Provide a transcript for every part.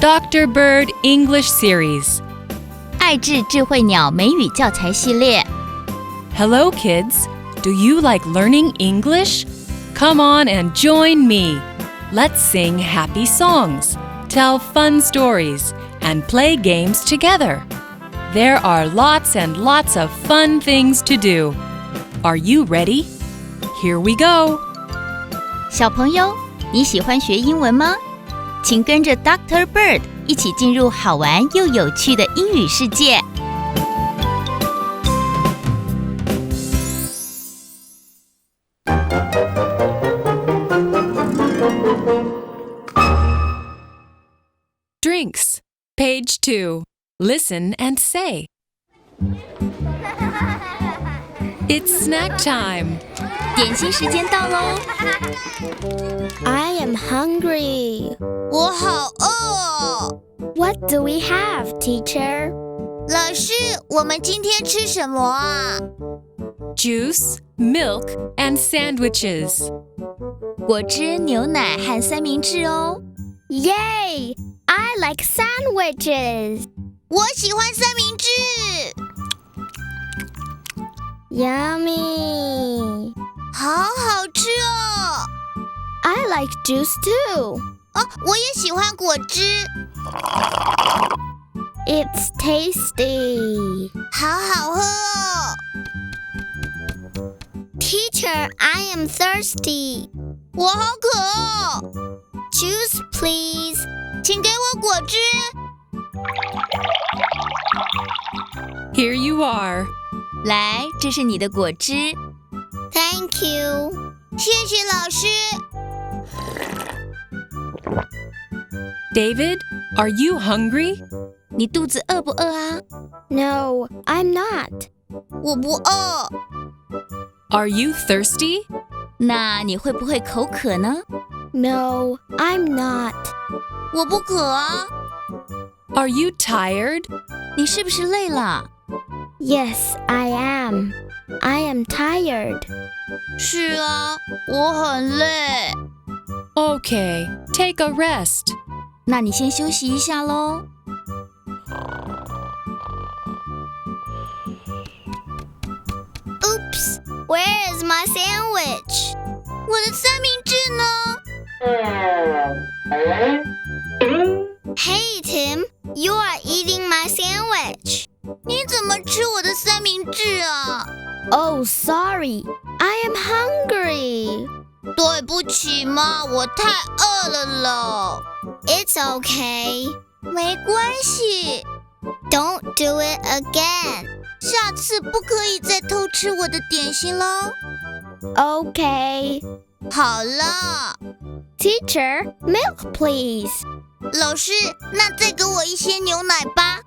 Dr.Bird English Series. 爱智智慧鸟美语教材系列。Hello, kids. Do you like learning English? Come on and join me. Let's sing happy songs, tell fun stories, and play games together. There are lots and lots of fun things to do. Are you ready? Here we go. 小朋友，你喜欢学英文吗？请跟着 Dr.Bird 一起进入好玩又有趣的英语世界。Drinks, page 2. Listen and say. It's snack time. 点心时间到咯。I am hungry. 我好饿哦。What do we have, teacher? 老师，我们今天吃什么啊？ Juice, milk, and sandwiches. 果汁、牛奶和三明治哦。Yay! I like sandwiches. 我喜欢三明治。Yummy. 好好吃哦。I like juice too. 哦，我也喜欢果汁。It's tasty. 好好喝哦。Teacher, I am thirsty. 我好渴哦。Juice, please. 请给我果汁。Here you are. 来，这是你的果汁。Thank you. 谢谢老师。David, are you hungry? 你肚子饿不饿啊？ No, I'm not. 我不饿。Are you thirsty? 那你会不会口渴呢？ No, I'm not. 我不渴啊。Are you tired? 你是不是累了？ Yes, I am. I am tired. 是啊，我很累。Okay, take a rest. 那你先休息一下咯。Oops, where is my sandwich? 我的三明治呢？ Hey, Tim, you are eating my sandwich. 你怎么吃我的三明治啊？ Oh, sorry. I am hungry. 对不起嘛，我太饿了。 It's okay. 没关系， Don't do it again. 下次不可以再偷吃我的点心咯。 Okay. 好了， Teacher, milk, please. 老师，那再给我一些牛奶吧。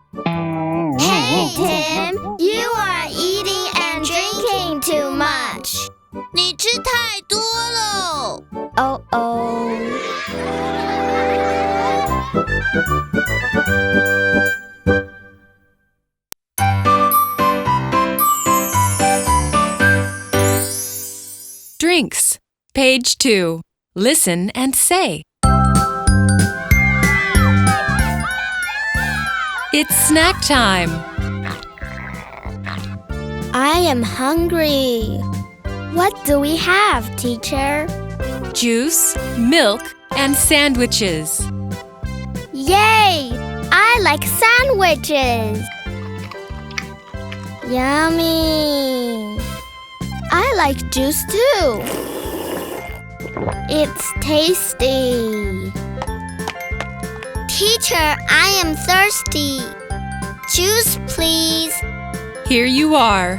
Hey, Tim, you are eating and drinking too much. 你吃太多了。 Oh. Drinks, page 2. Listen and say. It's snack time. I am hungry. What do we have, teacher? Juice, milk, and sandwiches. Yay! I like sandwiches. Yummy. I like juice too. It's tasty. Teacher, I am thirsty. Juice, please. Here you are.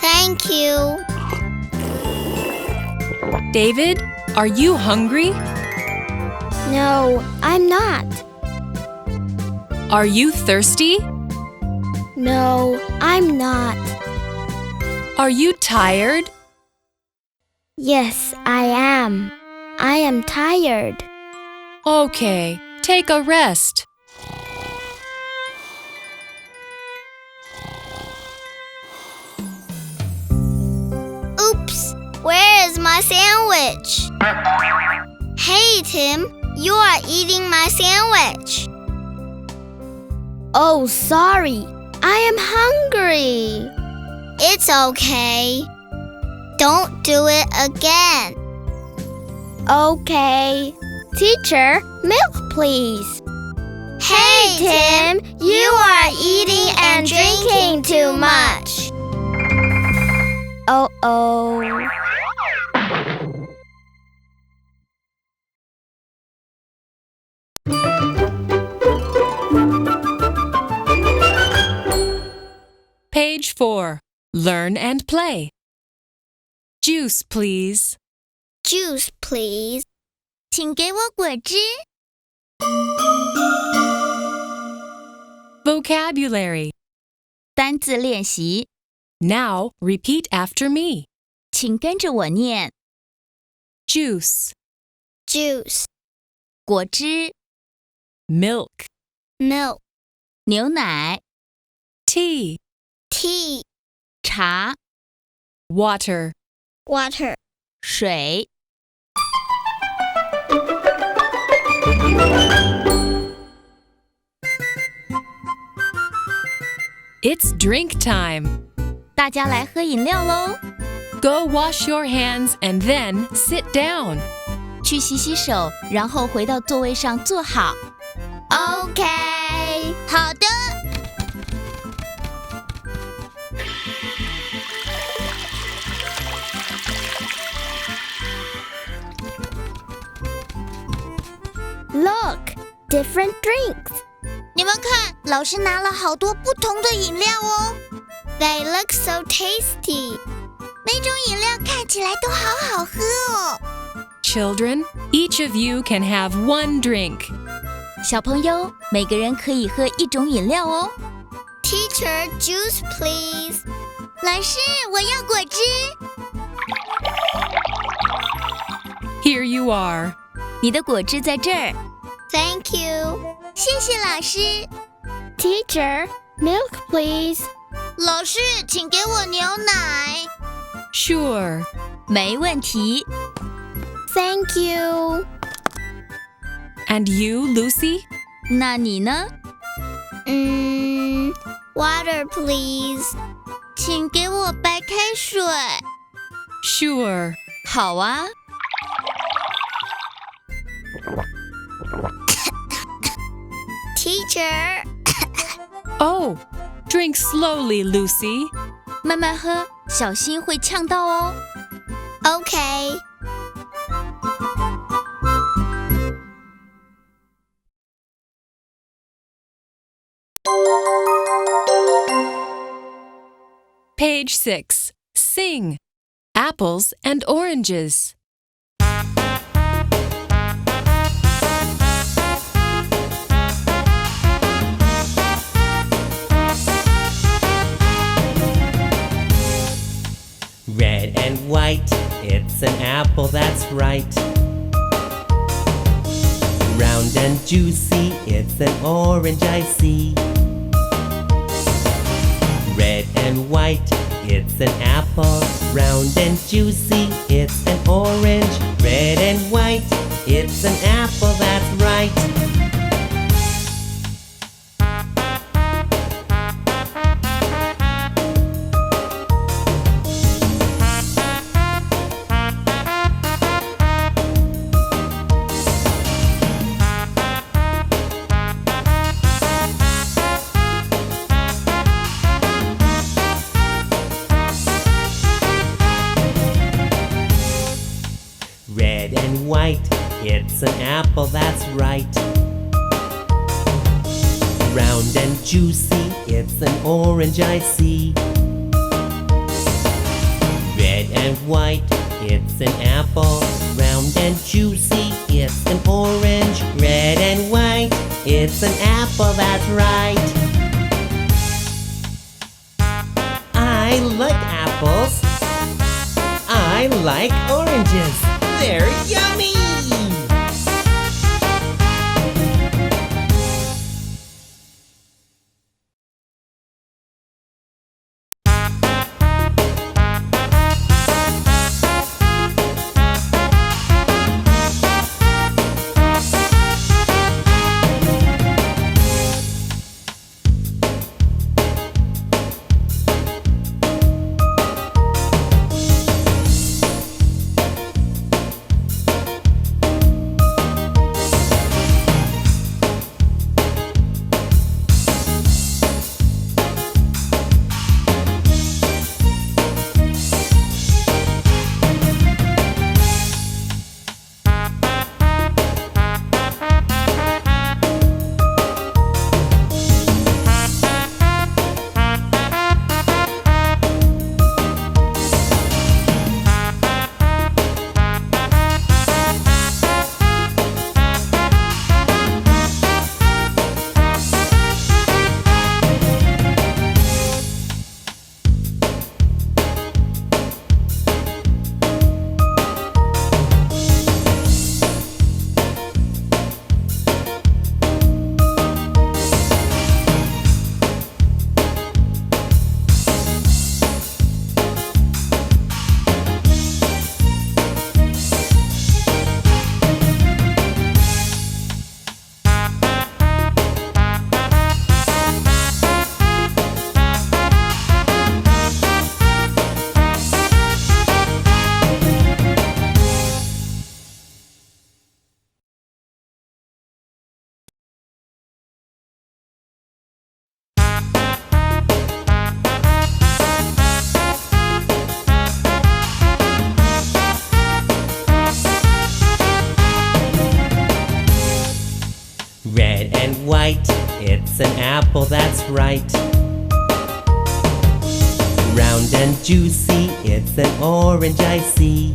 Thank you. David, are you hungry? No, I'm not. Are you thirsty? No, I'm not. Are you tired? Yes, I am. I am tired. Okay, take a rest. Oops, where is my sandwich? Hey, Tim, you are eating my sandwich. Oh, sorry. I am hungry. It's okay. Don't do it again. Okay. Teacher, milk please. Hey, Tim, you are eating and drinking too much. Oh. Page 4. Learn and play. Juice, please. Juice, please. 请给我果汁。Vocabulary. 单字练习， Now repeat after me. 请跟着我念 Juice, Juice, 果汁、 milk, milk, 牛奶、 tea, tea, 茶、 water. water. 水。It's drink time. 大家来喝饮料喽！ Go wash your hands and then sit down. 去洗洗手，然后回到座位上坐好。 Okay. 好的。Look, different drinks. 你们看，老师拿了好多不同的饮料哦。They look so tasty. 每种饮料看起来都好好喝哦。Children, each of you can have one drink. 小朋友，每个人可以喝一种饮料哦。 Teacher, juice please. 老师，我要果汁。Here you are. 你的果汁在这儿。 Thank you. 谢谢老师。 Teacher, milk please. 老师，请给我牛奶。Sure. 没问题。 Thank you. And you, Lucy? 那你呢？ Water please. 请给我白开水。Sure. 好啊。Teacher. Oh, drink slowly, Lucy. 慢慢喝，小心会呛到哦。 Okay. Page 6. Sing. Apples and oranges. Red and white, it's an apple, that's right. Round and juicy, it's an orange I see. Red and white, it's an apple. Round and juicy, it's an orange. Red and white, it's an apple, that's right. Red and white, it's an apple, that's right. Round and juicy, it's an orange I see. Red and white, it's an apple. Round and juicy, it's an orange. Red and white, it's an apple, that's right. I like apples. I like oranges. They're yummy! white, it's an apple, that's right. Round and juicy, it's an orange I see.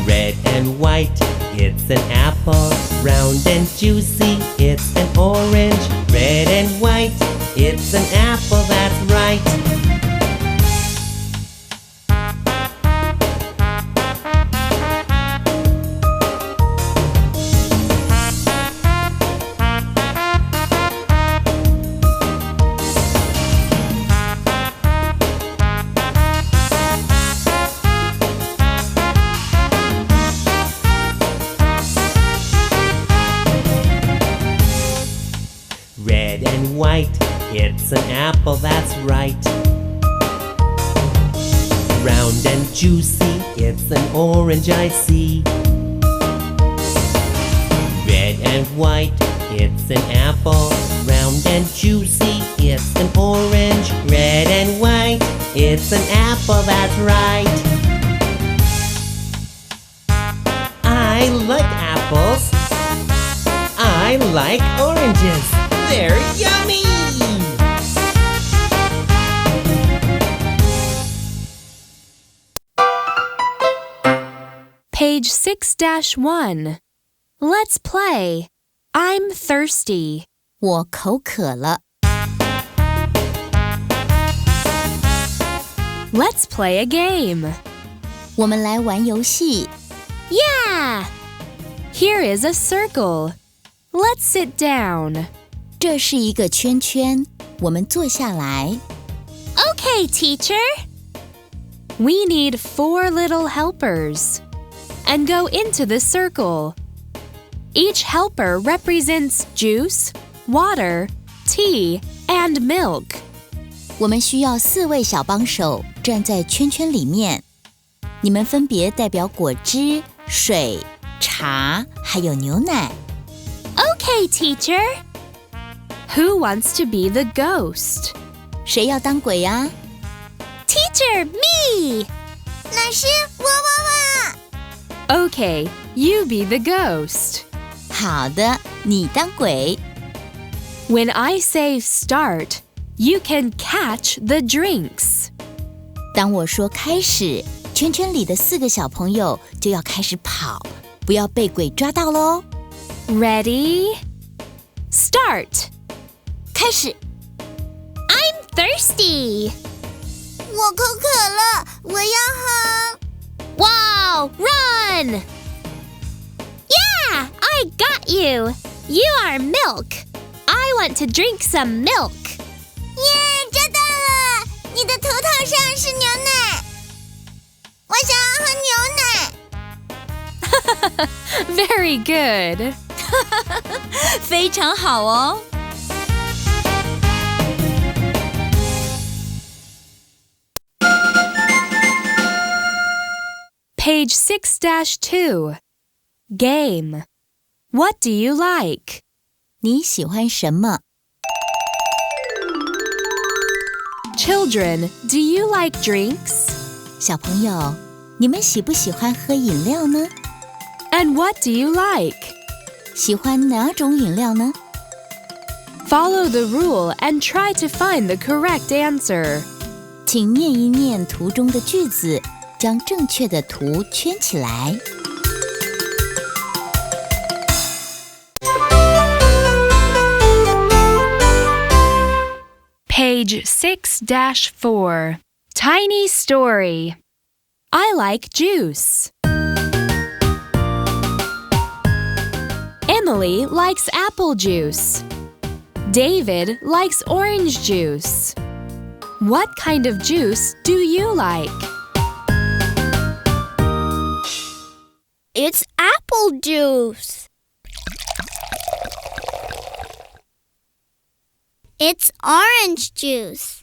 Red and white, it's an apple. Round and juicy, it's an orange. Red and white, it's an apple, that's right. Red and white, it's an apple, that's right. Round and juicy, it's an orange I see. Red and white, it's an apple. Round and juicy, it's an orange. Red and white, it's an apple, that's right. I like apples. I like oranges. They're yummy! Page 6-1. Let's play. I'm thirsty. 我口渴了。Let's play a game. 我们来玩游戏。Yeah! Here is a circle. Let's sit down. 这是一个圈圈，我们坐下来。Okay, teacher. We need 4 little helpers. And go into the circle. Each helper represents juice, water, tea, and milk. 我们需要4位小帮手站在圈圈里面，你们分别代表果汁、水、茶，还有牛奶。Okay, teacher. Who wants to be the ghost? 谁要当鬼呀Teacher, me! 老师，我。Okay, you be the ghost. 好的，你当鬼。When I say start, you can catch the drinks. 当我说开始，圈圈里的4个小朋友就要开始跑，不要被鬼抓到咯。Ready? Start. 开始。I'm thirsty. 我口渴了，我要喝。Wow, run! Yeah, I got you. You are milk. I want to drink some milk. 耶，找到了！你的头套上是牛奶，我想要喝牛奶。Very good. 非常好哦。Page 6-2. Game. What do you like? 你喜欢什么 Children, do you like drinks? 小朋友，你们喜不喜欢喝饮料呢 And what do you like? 喜欢哪种饮料呢 Follow the rule and try to find the correct answer. 请念一念图中的句子，将正确的图圈起来。Page 6-4. Tiny story. I like juice. Emily likes apple juice. David likes orange juice. What kind of juice do you like? It's apple juice. It's orange juice.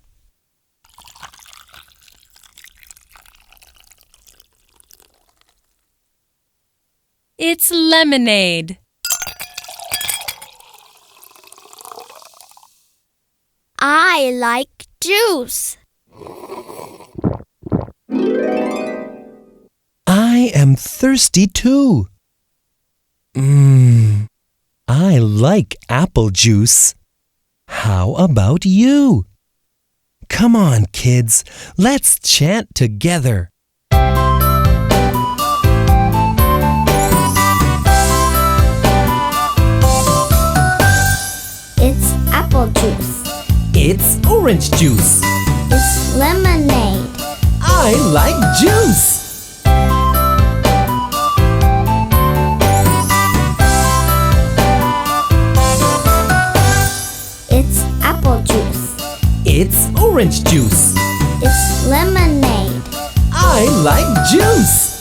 It's lemonade. I like juice. I am thirsty too. I like apple juice. How about you? Come on, kids. Let's chant together. It's apple juice. It's orange juice. It's lemonade. I like juice. It's apple juice. It's orange juice. It's lemonade. I like juice.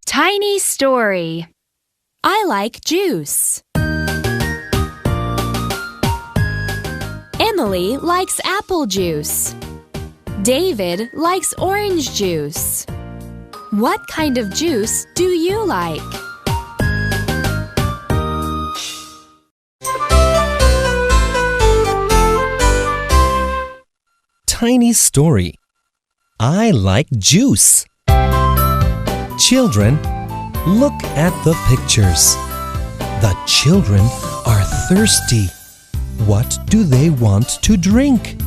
Tiny story. I like juice. Emily likes apple juice. David likes orange juice. What kind of juice do you like? Tiny story. I like juice. Children, look at the pictures. The children are thirsty. What do they want to drink?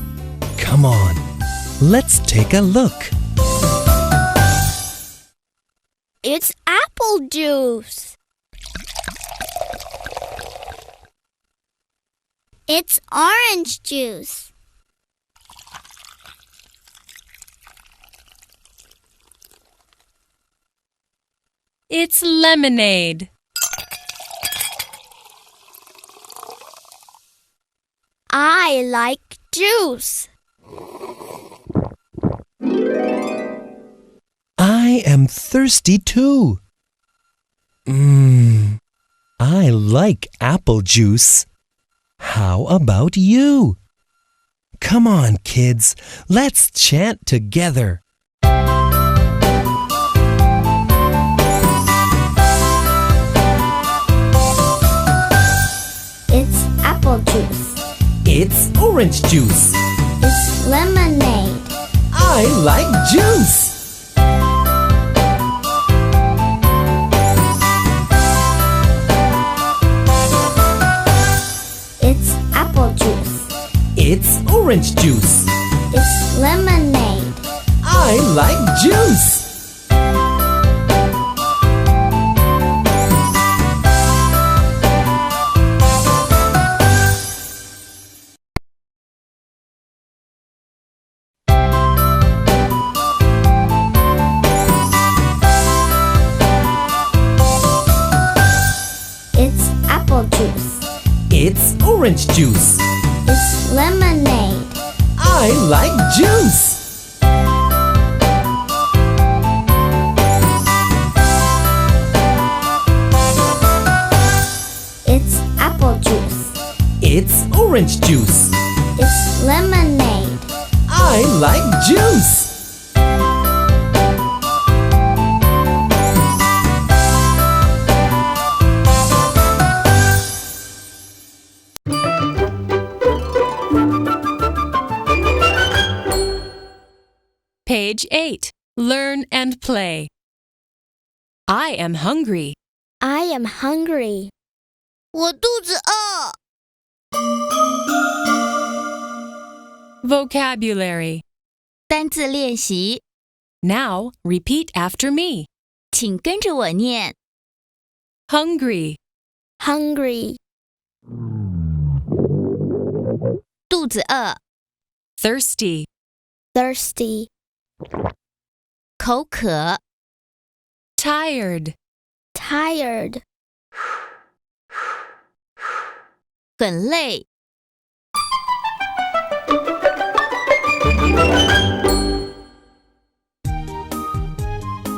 Come on, let's take a look. It's apple juice. It's orange juice. It's lemonade. I like juice. I am thirsty too. I like apple juice. How about you? Come on, kids, let's chant together. It's apple juice. It's orange juice. It's lemonade. I like juice. It's apple juice. It's orange juice. It's lemonade. I like juice. It's apple juice. It's orange juice. It's lemonade. I like juice. It's apple juice. It's orange juice. It's lemonade. I like juice. Page 8. Learn and play. I am hungry. I am hungry. 我肚子饿。Vocabulary. 单字练习， Now repeat after me. 请跟着我念。 Hungry. Hungry. 肚子饿， Thirsty. Thirsty. 口渴， Tired. Tired. 很累。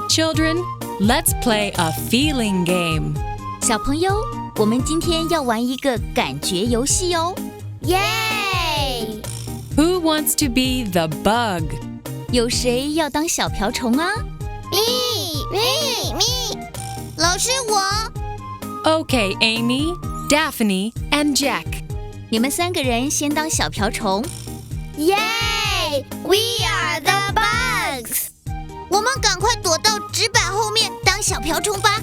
Children, let's play a feeling game. 小朋友，我们今天要玩一个感觉游戏哦。耶！ Who wants to be the bug? 有谁要当小瓢虫啊？ me，老师我。 Okay, Amy, Daphne, and Jack. 你们3个人先当小瓢虫， Yay! We are the bugs! 我们赶快躲到纸板后面当小瓢虫吧。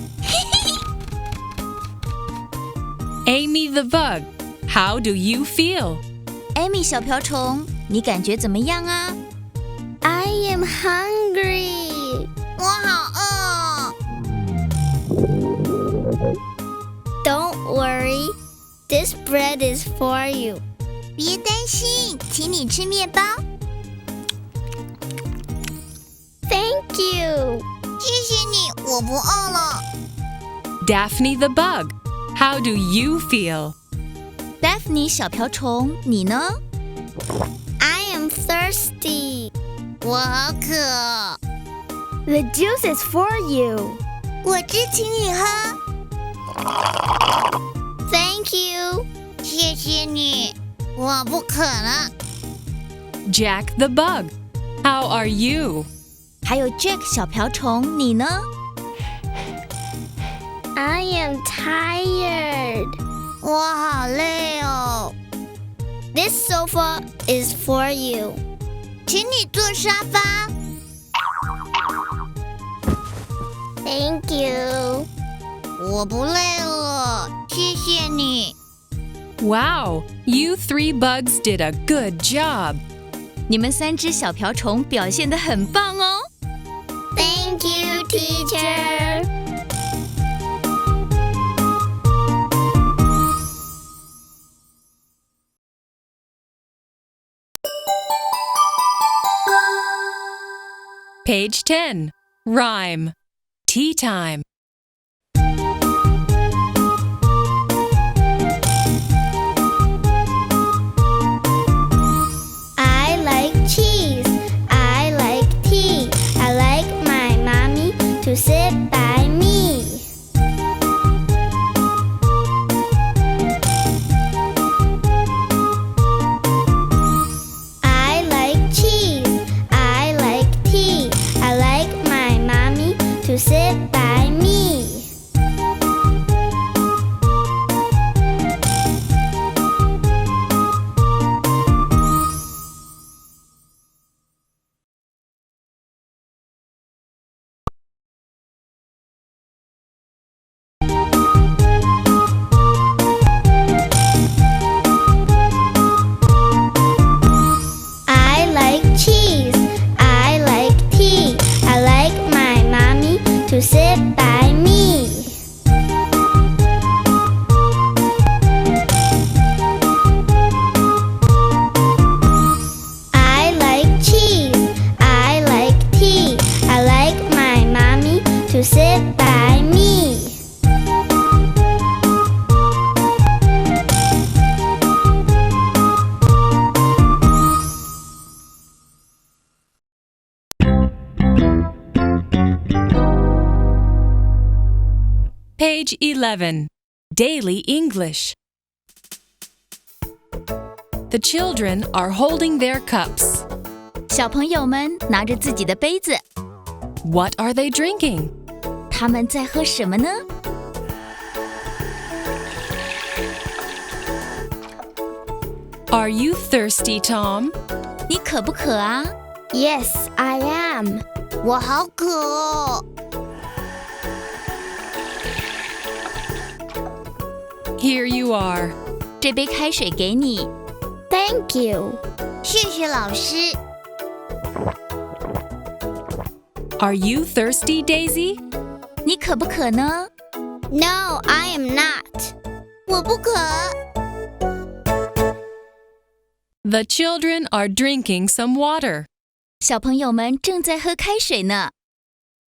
Amy the bug, how do you feel? Amy 小瓢虫，你感觉怎么样啊？ I am hungry. 我好饿。Don't worry, this bread is for you. 别担心，请你吃面包。Thank you. 谢谢你，我不饿了。Daphne the bug, how do you feel? Daphne 小瓢虫，你呢？ I am thirsty. 我好渴。The juice is for you. 果汁请你喝。Thank you. 谢谢你，我不渴了。Jack the bug, how are you? 还有 Jack 小瓢虫，你呢？ I am tired. 我好累哦。This sofa is for you. 请你坐沙发。Thank you. 我不累了，谢谢你。Wow, you 3 bugs did a good job. 你们3只小瓢虫表现得很棒哦。Thank you, teacher. Page 10, Rhyme. Tea time. I like cheese. I like tea. I like my mommy to sit by me. I like cheese. I like tea. I like my mommy to sit by me. I like cheese. I like tea. I like my mommy to sit by me. I like cheese. I like tea. I like my mommy to sit by me. Page 11, Daily English. The children are holding their cups. 小朋友们拿着自己的杯子， What are they drinking? 他们在喝什么呢？ Are you thirsty, Tom? 你渴不渴啊？ Yes, I am. 我好渴哦。Here you are. 这杯开水给你。 Thank you. 谢谢老师。Are you thirsty, Daisy? 你渴不渴呢？ No, I am not. 我不渴。The children are drinking some water. 小朋友们正在喝开水呢。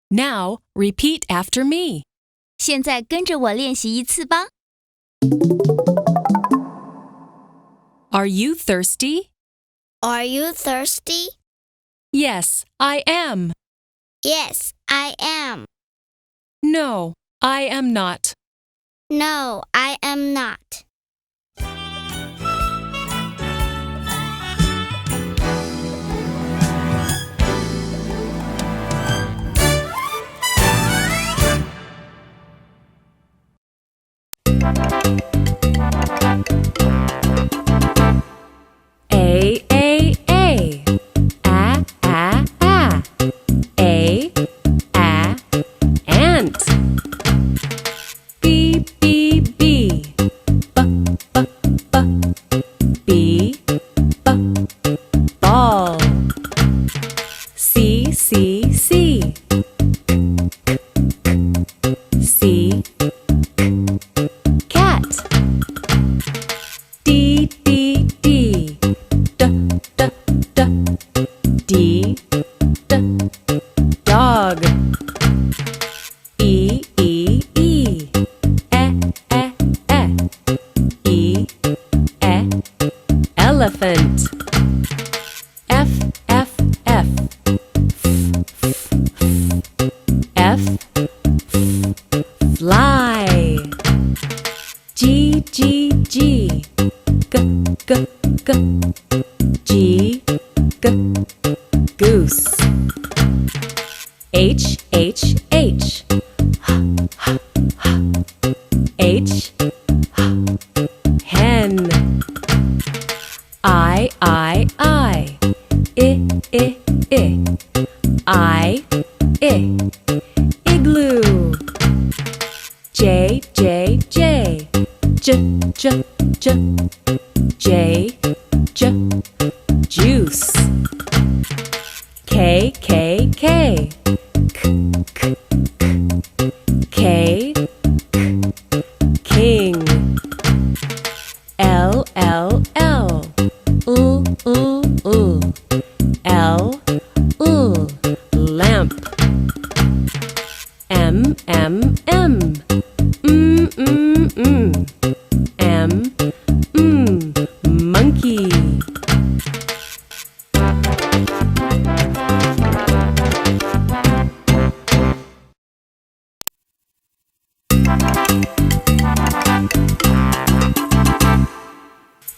Now, repeat after me. 现在跟着我练习一次吧。 Are you thirsty? Are you thirsty? Yes, I am. Yes, I am. No, I am not. No, I am not. A, A, G G G G G G G Goose. H H H H Hen. I Igloo. J J J J J J J J Juice. K K K K K K King. L L L L Lamp. M M M M Monkey.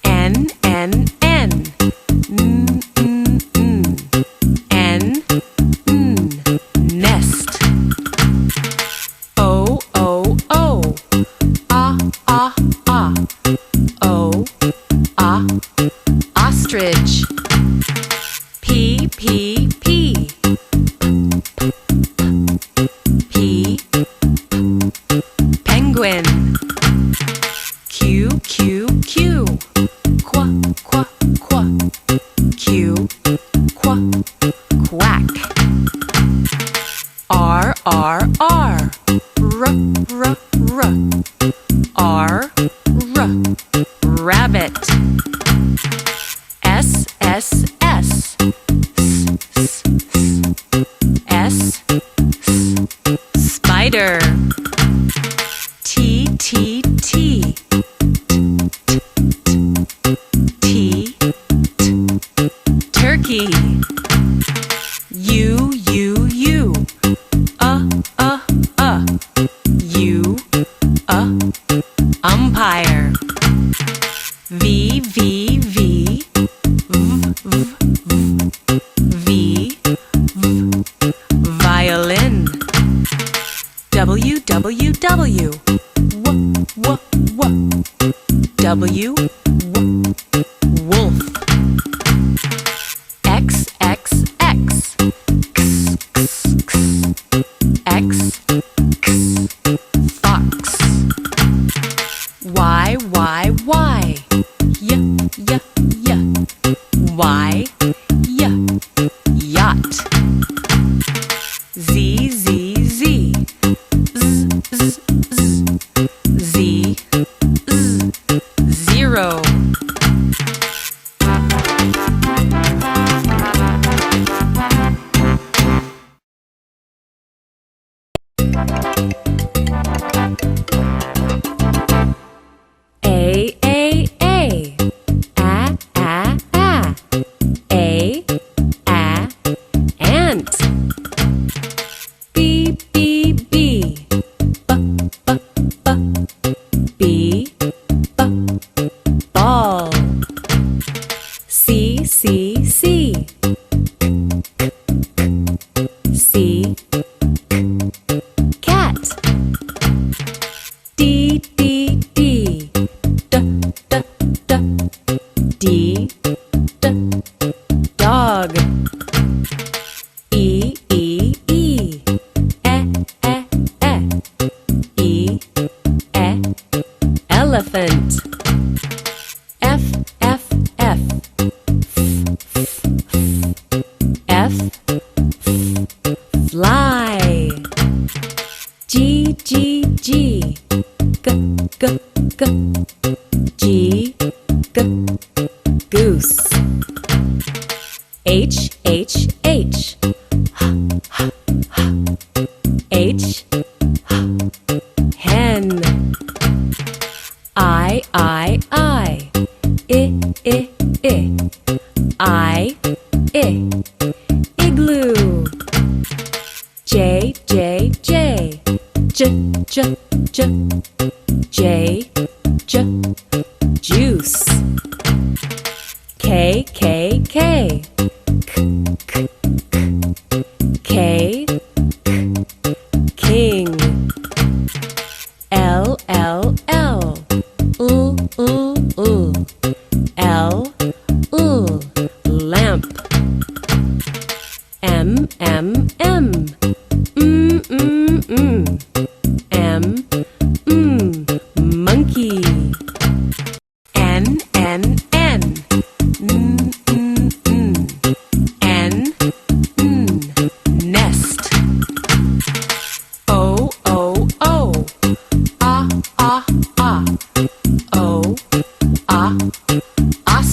N N N N Nest. O O O O Ostrich. P P P P Penguin. Q Q Q Quack Q Quack. R R R R Rabbit. S S S S Spider. T T T T Turkey. U U U U Umpire. V V V V Violin. W W W W Wolf. X X X X Fox. Y Y Y Y Yacht. Z Z Z Z Zero. A Ant. B B B B Ball. C C C C Cat. D D D D Dog. E E E E Elephant. F F F F Fly. G G G G G G G Goose. H H H H Hen. I Igloo. J J J J J J J J L, lamp. M, M, monkey. N, nest. O,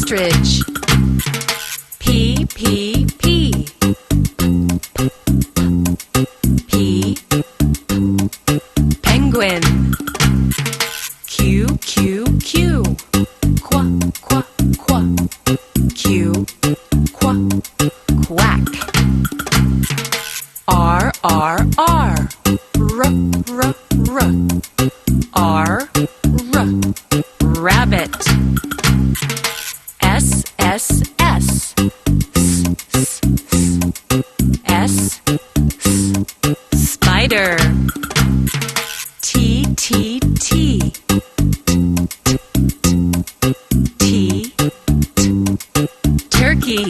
ostrich. P, penguin. Q, qua. Q, quack. R, rabbit. S, spider. T, turkey.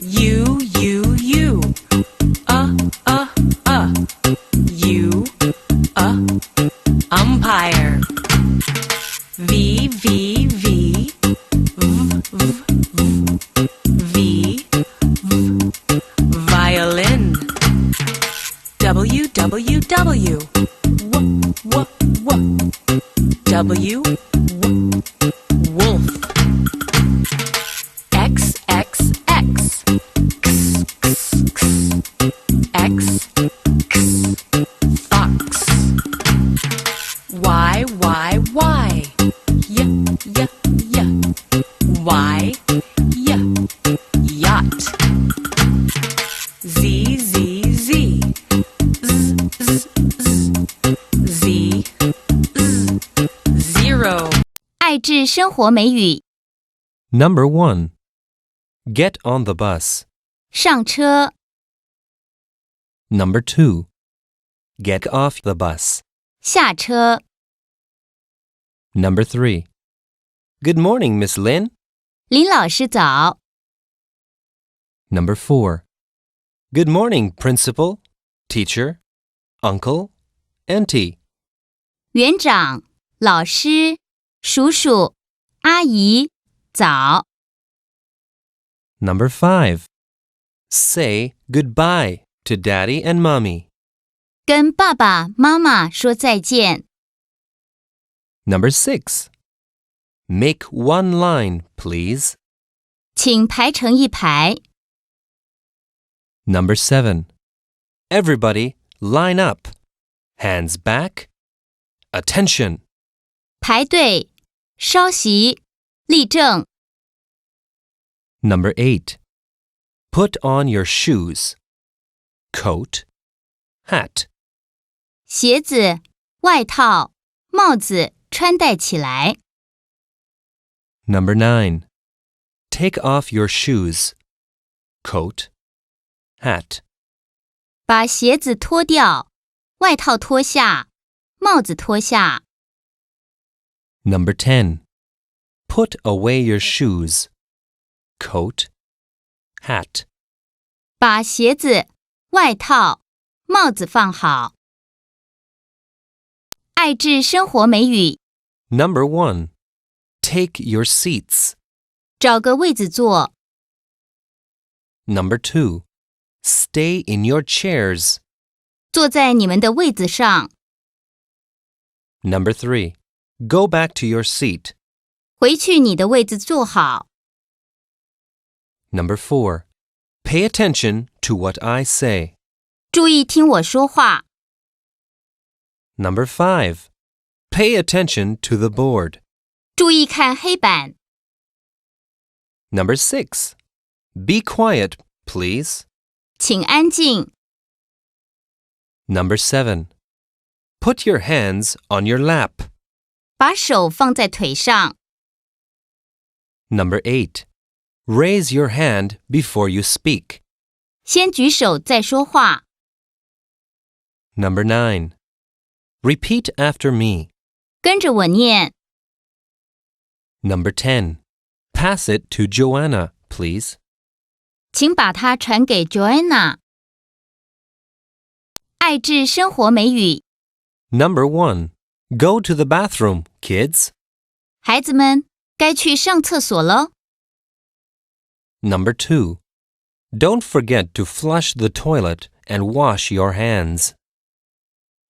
U, umpire. V, violin. W, wolf. X, fox. Y, Y, yacht. Z, zero. 爱智生活美语 Number 1. Get on the bus. 上车 Number 2. Get off the bus. 下车 Number 3. Good morning, Miss Lin. 林老师早 Number 4. Good morning, Principal, Teacher, Uncle, Auntie. 园长老师叔叔阿姨早 Number 5. Say goodbye to Daddy and Mommy. 跟爸爸妈妈说再见 Number 6. Make one line, please. 请排成一排 Number 7. Everybody line up. Hands back. Attention. 排队稍息立正 Number 8. Put on your shoes. Coat. Hat. 鞋子外套帽子穿戴起来 Number 9. Take off your shoes. Coat. Hat. 把鞋子脱掉外套脱下帽子脱下 Number 10. Put away your shoes. Coat. Hat. 把鞋子外套帽子放好爱智生活美语 Number 1. Take your seats. 找个位子坐 Number 2. Stay in your chairs. 坐在你们的位子上 Number 3. Go back to your seat. 回去你的位子坐好 Number 4. Pay attention to what I say. 注意听我说话 Number 5. Pay attention to the board. 注意看黑板 Number 6. Be quiet, please. 请安静 Number 7. Put your hands on your lap. 把手放在腿上 Number 8. Raise your hand before you speak. 先举手再说话 Number 9. Repeat after me. 跟着我念 Number 10. Pass it to Joanna, please. 请把它传给 Joanna。爱智生活美语， Number 1. Go to the bathroom, kids. 孩子们该去上厕所了。Number 2. Don't forget to flush the toilet and wash your hands.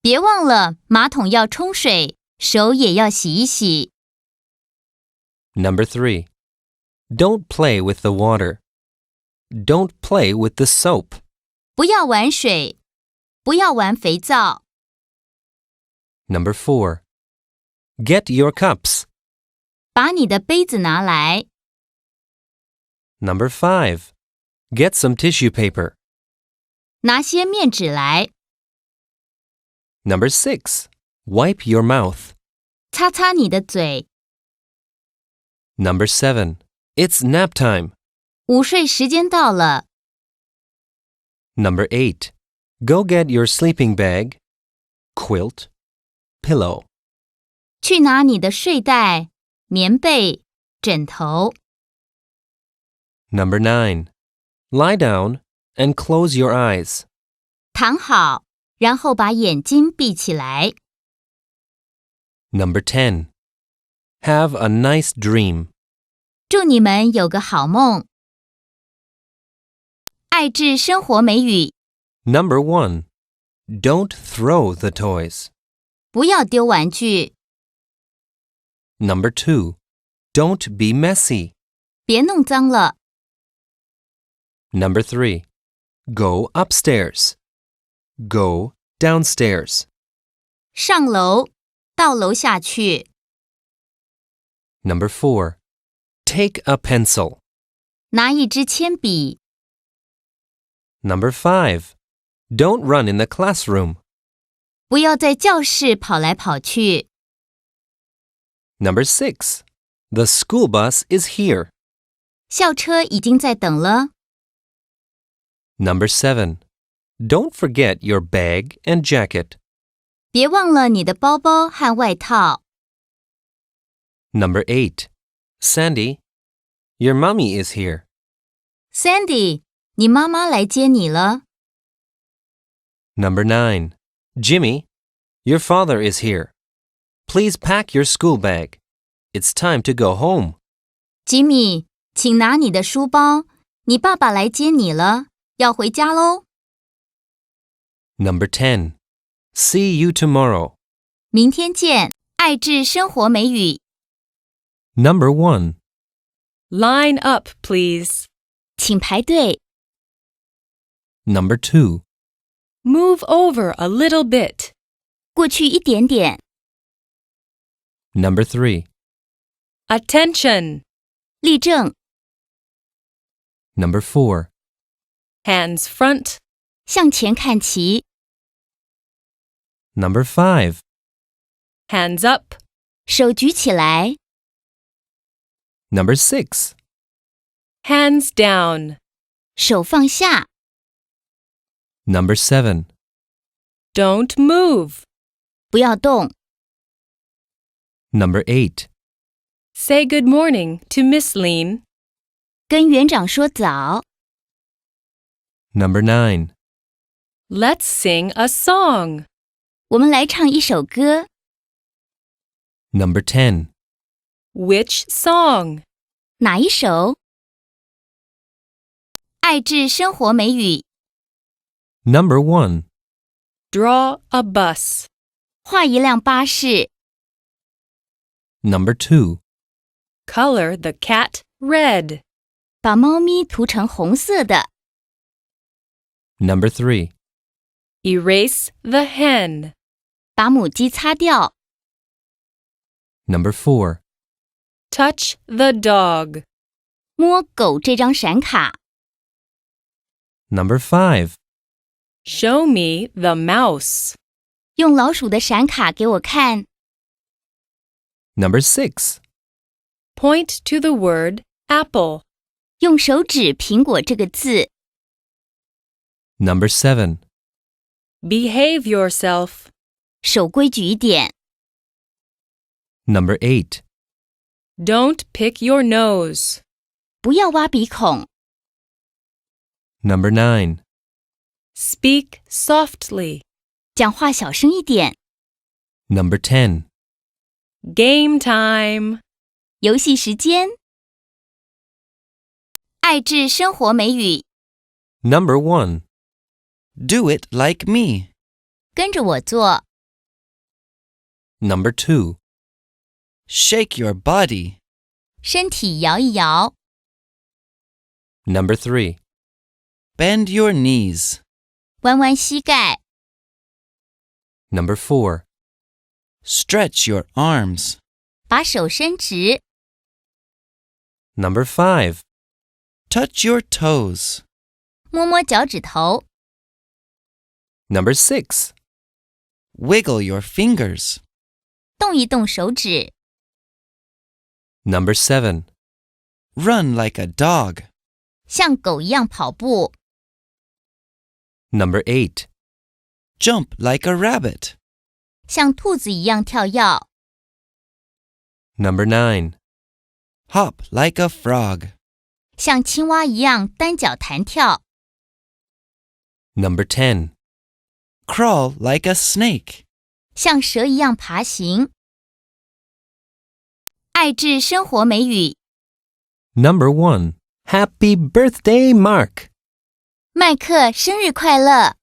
别忘了马桶要冲水，手也要洗一洗。Number 3. Don't play with the water. Don't play with the soap. 不要玩水，不要玩肥皂。Number 4. Get your cups. 把你的杯子拿来。Number 5. Get some tissue paper. 拿些面纸来。Number 6. Wipe your mouth. 擦擦你的嘴。Number 7. It's nap time. 午睡时间到了。Number 8. Go get your sleeping bag, quilt, pillow. 去拿你的睡袋、棉被、枕头。Number 9. Lie down and close your eyes. 躺好，然后把眼睛闭起来。Number 10. Have a nice dream. 祝你们有个好梦。爱智生活美语， Number 1. Don't throw the toys. 不要丢玩具， Number 2. Don't be messy. 别弄脏了。Number 3. Go upstairs. Go downstairs. 上楼，到楼下去。Number 4. Take a pencil. 拿一支铅笔。Number 5. Don't run in the classroom. 不要在教室跑来跑去。Number 6. The school bus is here. 校车已经在等了。Number 7. Don't forget your bag and jacket. 别忘了你的包包和外套。Number 8. Sandy, your mommy is here. Sandy， 你妈妈来接你了。Number 9. Jimmy, your father is here. Please pack your school bag. It's time to go home. 吉米，请拿你的书包，你爸爸来接你了，要回家喽。Number 10. See you tomorrow. 明天见，爱智生活美语。Number 1. Line up, please. 请排队。Number 2. Move over a little bit. 过去一点点。Number 3. Attention. 立正， Number 4. Hands front. 向前看齐。Number 5. Hands up. 手举起来。Number 6. Hands down. 手放下。Number 7. Don't move. 不要动。Number 8. Say good morning to Miss Lean. 跟园长说早。Number 9. Let's sing a song. 我们来唱一首歌。Number 10. Which song? 哪一首？爱智生活美语， Number 1. Draw a bus. 画一辆巴士。Number 2. Color the cat red. 把猫咪涂成红色的。Number 3. Erase the hen. 把母鸡擦掉。Number 4. Touch the dog. 摸狗这张闪卡。Number 5. Show me the mouse. 用老鼠的闪卡给我看。Number 6. Point to the word apple. 用手指苹果这个字。Number 7. Behave yourself. 守规矩一点。Number 8. Don't pick your nose. 不要挖鼻孔。Number 9. Speak softly. 讲话小声一点。Number 10. Game time. 游戏时间。爱智生活美语， Number 1. Do it like me. 跟着我做。Number 2. Shake your body. 身体摇一摇。Number 3. Bend your knees. 弯弯膝盖。Number 4. Stretch your arms. 把手伸直。Number 5. Touch your toes. 摸摸脚趾头。Number 6. Wiggle your fingers. 动一动手指。Number 7. Run like a dog. 像狗一样跑步。Number 8. Jump like a rabbit. 像兔子一样跳跃。Number 9. Hop like a frog. 像青蛙一样单脚弹跳。Number 10. Crawl like a snake. 像蛇一样爬行。爱智生活美语， Number 1. Happy birthday, Mark. 麦克生日快乐。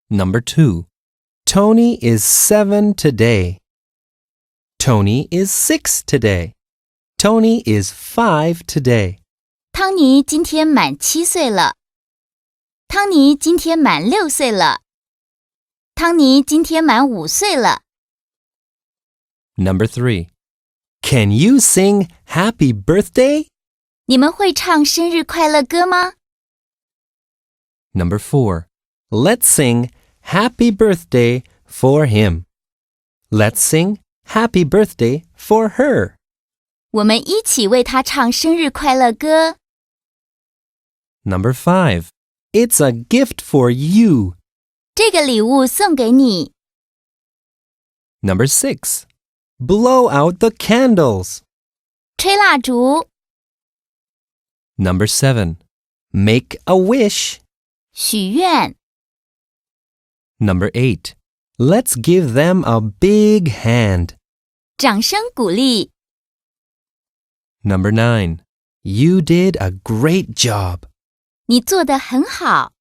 Number 2. Tony is 7 today. Tony is 6 today. Tony is 5 today. 汤尼今天满7岁了。汤尼今天满6岁了。汤尼今天满5岁了。 Number 3. Can you sing Happy Birthday? 你们会唱生日快乐歌吗？ Number 4. Let's sing Happy Birthday for him. Let's sing Happy Birthday for her. 我们一起为他唱生日快乐歌。 Number 5. It's a gift for you. 这个礼物送给你。 Number 6. Blow out the candles. 吹蜡烛。 Number 7. Make a wish. 许愿。 Number 8. Let's give them a big hand. 掌声鼓励。 Number 9. You did a great job. 你做得很好。